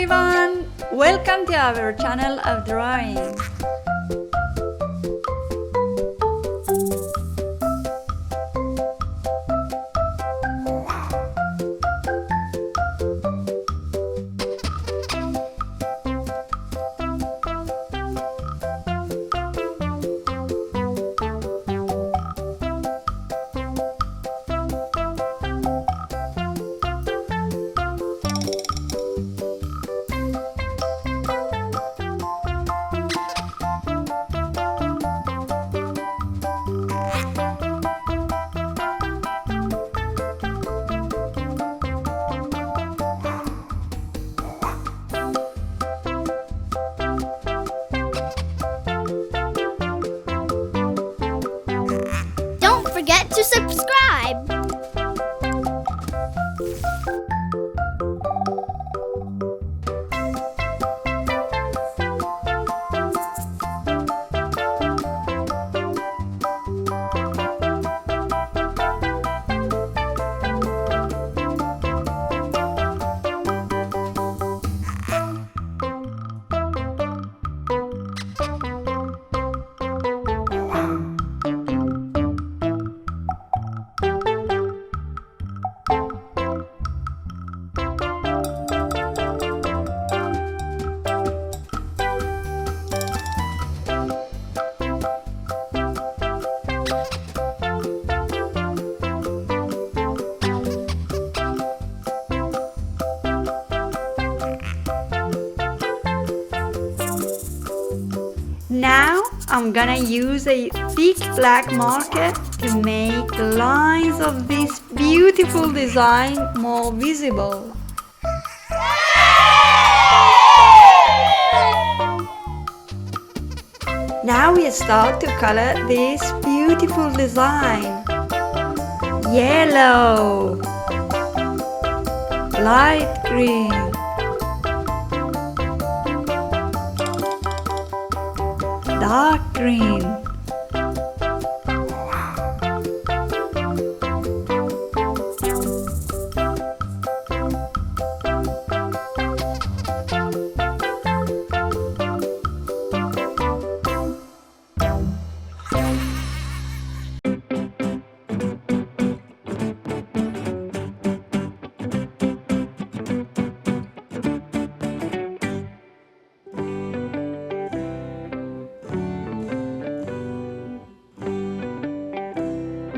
everyone! Welcome to our channel of drawing. Don't forget to subscribe! Now I'm gonna use a thick black marker to make the lines of this beautiful design more visible. Now we start to color this beautiful design. Yellow, light green, dark green,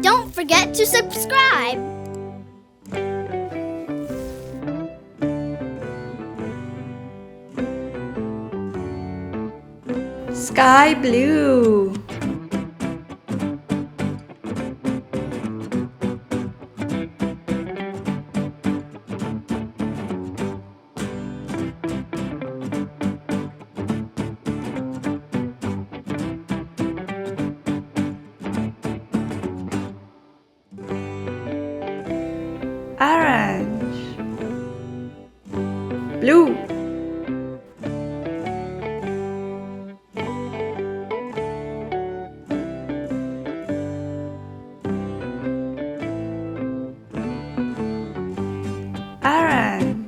Don't forget to subscribe! sky blue, orange, blue, orange,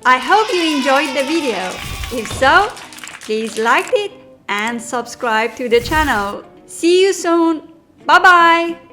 I hope you enjoyed the video. If so, please like it and subscribe to the channel. See you soon. Bye bye.